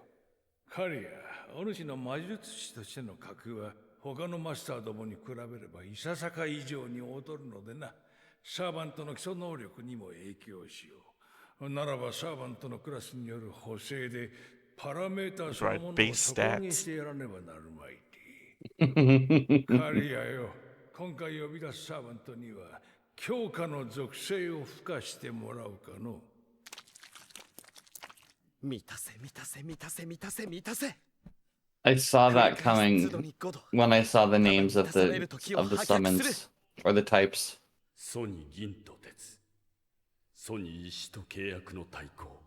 カリア、お主の魔術師としての格は他のマスターどもに比べればいささか以上に劣るのでな。サーバントの基礎能力にも影響しよう。ならばサーバントのクラスによる補正でパラメータそのものを底上げしてやらねばなるまいて。カリアよ、今回呼び出すサーバントには強化の属性を付加してもらうかの。満たせ満たせ満たせ満たせ満たせ。 I saw that coming when I saw the names of the summons or the types. ソニ銀と鉄、ソニ石と契約の対抗、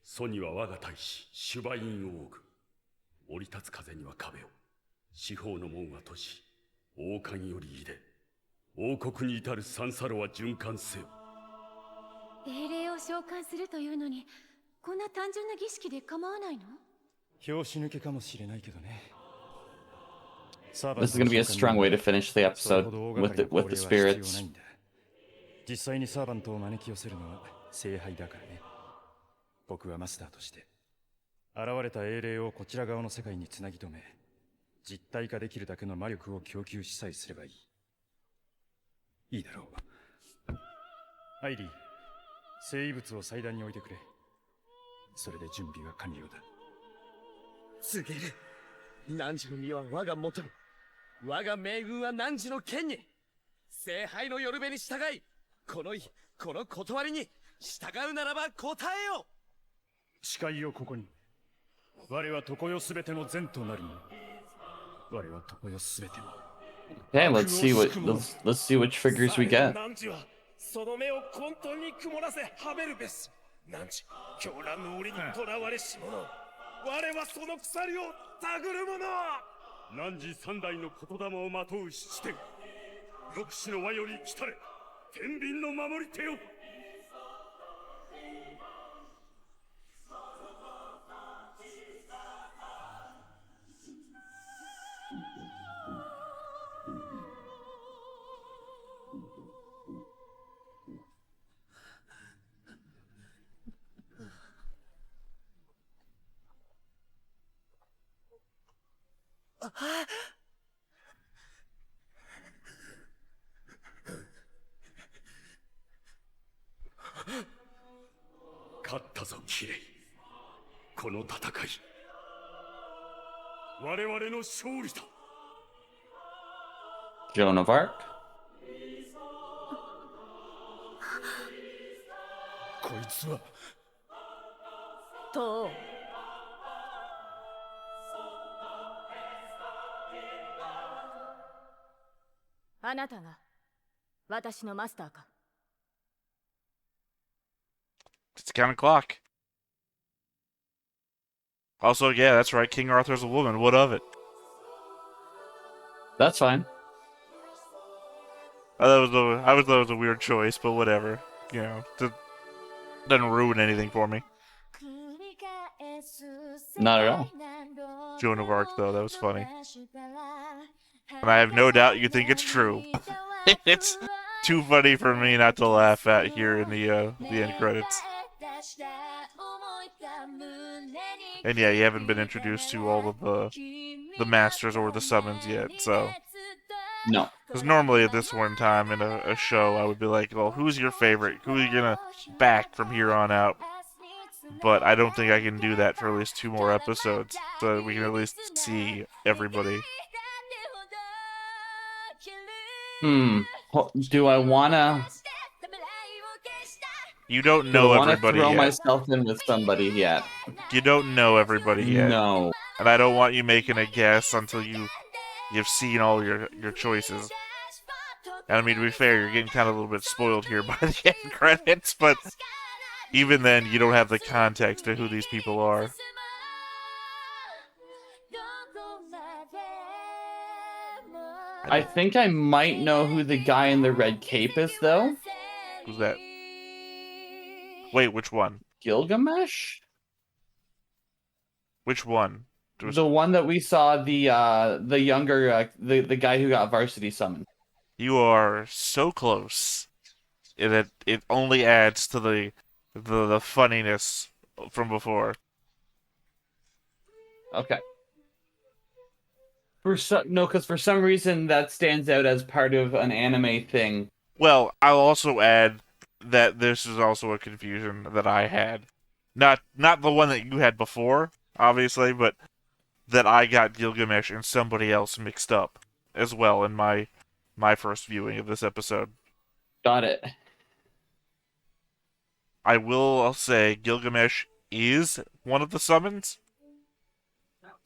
ソニは我が大使シュバインオーグ、降り立つ風には壁を、四方の門は閉じ、王冠より入れ、王国に至るサンサロは循環せよ。英霊を召喚するというのに、こんな単純な儀式で構わないの？拍子抜けかもしれないけどね。This is going to be a strong way to finish the episode with the spirits. 実際にサーバントを招き寄せるのは聖杯だからね。僕はマスターとして現れた英霊をこちら側の世界につなぎ止め、実体化できるだけの魔力を供給しさえすればいい。いいだろう。アイリー、聖遺物を祭壇に置いてくれ。それで準備は完了だ。告げる。汝の身は我が元に、我が命運は汝の剣に。聖杯の夜べに従い、この断りに従うならば答えよ。誓いをここに。我は常世すべての善となるもの。我は常世すべての。Okay, let's see which figures we get. その目を混沌に曇らせはべるべし。なんち狂乱の檻に囚われし者。我はその鎖をたぐる者。汝三代の言霊をまとう七天、六死の輪より来たれ、天秤の守り手よ。勝ったぞキレイ。この戦い我々の勝利だ。 Joan of Arc. こいつはとあなたが私のマスターか。 It's counting clock. Also, yeah, that's right. King Arthur's a woman. What of it? That's fine. I thought it was a weird choice, but whatever. You know, doesn't ruin anything for me. Not at all. Joan of Arc, though, that was funny. And I have no doubt you think it's true. It's too funny for me not to laugh at here in the end credits. And yeah, you haven't been introduced to all of the masters or the summons yet, so... No. Because normally at this point in time in a show, I would be like, well, who's your favorite? Who are you gonna back from here on out? But I don't think I can do that for at least 2 more episodes, so we can at least see everybody. Do I wanna... You don't know everybody throw yet. myself in with somebody yet. You don't know everybody yet. No. And I don't want you making a guess until you've seen all your choices. And I mean, to be fair, you're getting kind of a little bit spoiled here by the end credits, but even then, you don't have the context of who these people are. I think I might know who the guy in the red cape is, though. Who's that? Wait, which one? Gilgamesh? Which one? The one that we saw, the younger, the guy who got varsity summoned. You are so close. It only adds to the funniness from before. Okay. Because for some reason that stands out as part of an anime thing. Well, I'll also add that this is also a confusion that I had. Not the one that you had before, obviously, but that I got Gilgamesh and somebody else mixed up as well in my first viewing of this episode. Got it. I will say Gilgamesh is one of the summons.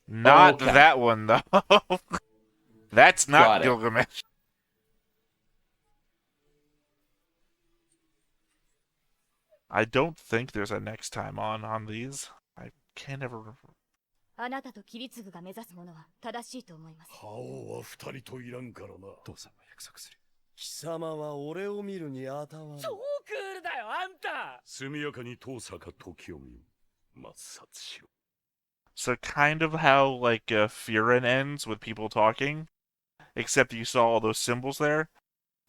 Not that one, though. That's not Gilgamesh. I don't think there's a next time on these. I can't ever remember. あなたとキリツグが目指すものは正しいと思います。覇王は2人といらんからな。父さんは約束する。貴様は俺を見るにあたわぬ。超クールだよあんた。速やかに遠坂時臣を抹殺しろ。 So kind of how like Firen ends with people talking, except you saw all those symbols there.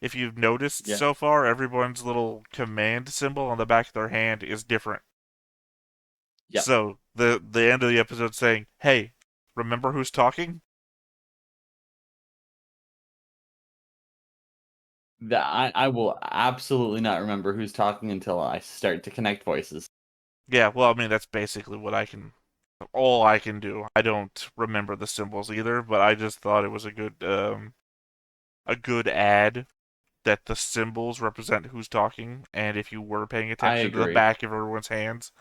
If you've noticed so far, everyone's little command symbol on the back of their hand is different. Yep. So the end of the episode saying, "Hey, remember who's talking?" I will absolutely not remember who's talking until I start to connect voices. Yeah, well, I mean that's basically all I can do. I don't remember the symbols either, but I just thought it was a good ad that the symbols represent who's talking, and if you were paying attention to the back of everyone's hands,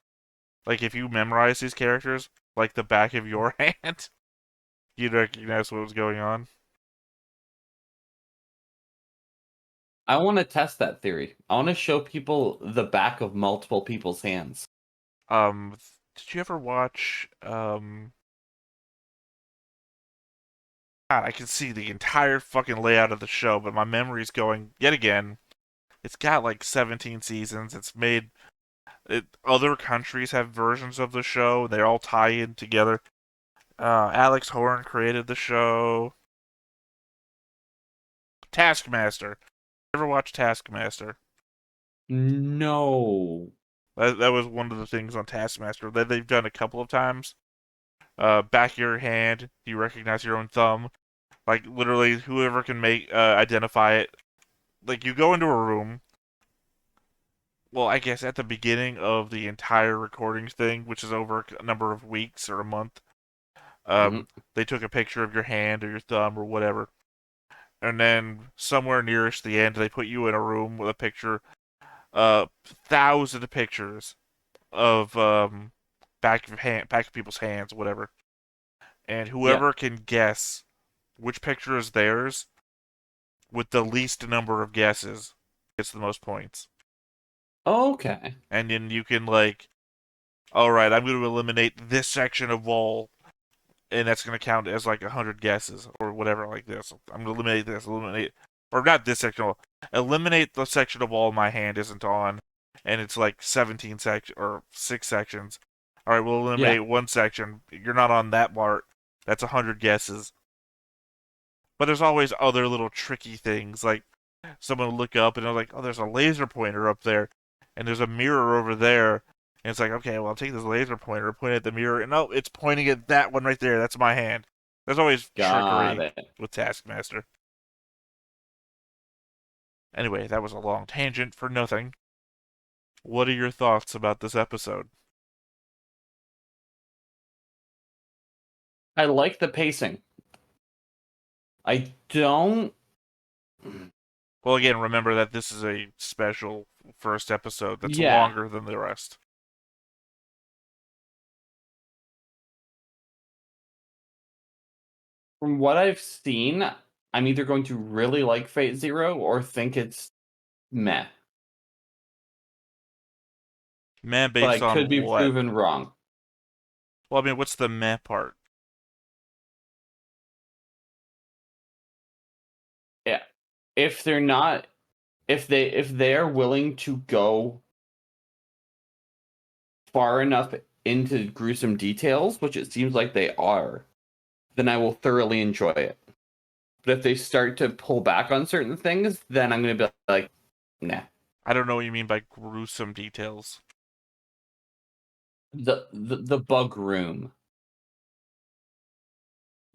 like if you memorize these characters like the back of your hand, you'd recognize what was going on. I want to test that theory. I want to show people the back of multiple people's hands. Did you ever watch God, I can see the entire fucking layout of the show, but my memory's going yet again. It's got like 17 seasons. It's made other countries have versions of the show. They all tie in together. Alex Horn created the show. Taskmaster. Ever watch Taskmaster? No. That was one of the things on Taskmaster that they've done a couple of times, back of your hand, you recognize your own thumb. Like, literally, whoever can identify it. Like, you go into a room. Well, I guess at the beginning of the entire recording thing, which is over a number of weeks or a month, they took a picture of your hand or your thumb or whatever. And then somewhere nearest the end, they put you in a room with a picture, 1,000 pictures of back of people's hands, whatever. And whoever can guess which picture is theirs with the least number of guesses gets the most points. Okay. And then you can, like, alright, I'm going to eliminate this section of wall, and that's going to count as, like, 100 guesses, or whatever, like this. I'm going to eliminate this, or not this section of wall. Eliminate the section of wall my hand isn't on, and it's, like, 6 sections. Alright, we'll eliminate one section. You're not on that part. That's 100 guesses. But there's always other little tricky things, like, someone will look up and they're like, oh, there's a laser pointer up there, and there's a mirror over there, and it's like, okay, well, I'll take this laser pointer, point at the mirror, and no, it's pointing at that one right there, that's my hand. There's always trickery with Taskmaster. Anyway, that was a long tangent for nothing. What are your thoughts about this episode? I like the pacing. I don't... Well, again, remember that this is a special first episode that's longer than the rest. From what I've seen, I'm either going to really like Fate Zero or think it's meh. Meh based on but I could be proven wrong. Well, I mean, what's the meh part? Yeah. If they're willing to go far enough into gruesome details, which it seems like they are, then I will thoroughly enjoy it. But if they start to pull back on certain things, then I'm going to be like, nah. I don't know what you mean by gruesome details. The bug room.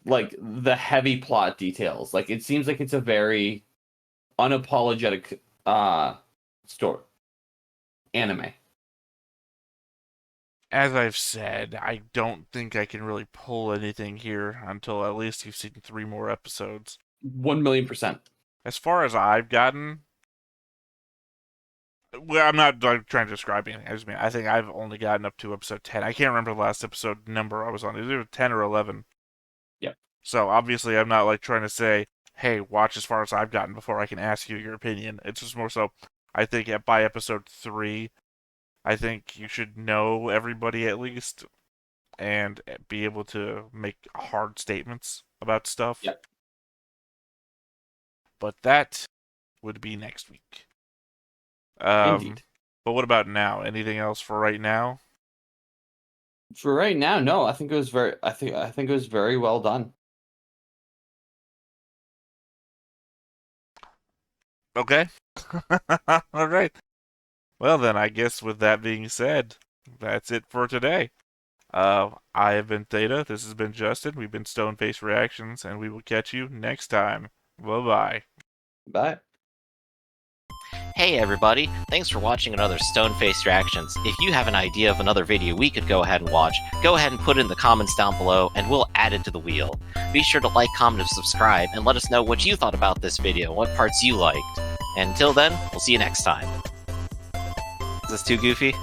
Like, the heavy plot details. Like, it seems like it's a very unapologetic story. Anime. As I've said, I don't think I can really pull anything here until at least you've seen 3 more episodes. 1,000,000%. As far as I've gotten, well, I'm not trying to describe anything. I think I've only gotten up to episode 10. I can't remember the last episode number I was on. It was either 10 or 11. Yep. So obviously I'm not like trying to say, hey, watch as far as I've gotten before I can ask you your opinion. It's just more so, I think by episode 3, I think you should know everybody at least and be able to make hard statements about stuff. Yep. But that would be next week. Indeed. But what about now? Anything else for right now? For right now, no. I think it was very well done. Okay. All right. Well then, I guess with that being said, that's it for today. I have been Theta. This has been Justin. We've been Stoneface Reactions, and we will catch you next time. Bye-bye. Bye. Hey everybody, thanks for watching another Stoneface Reactions. If you have an idea of another video we could go ahead and watch, go ahead and put it in the comments down below and we'll add it to the wheel. Be sure to like, comment, and subscribe, and let us know what you thought about this video and what parts you liked. And until then, we'll see you next time. Is this too goofy?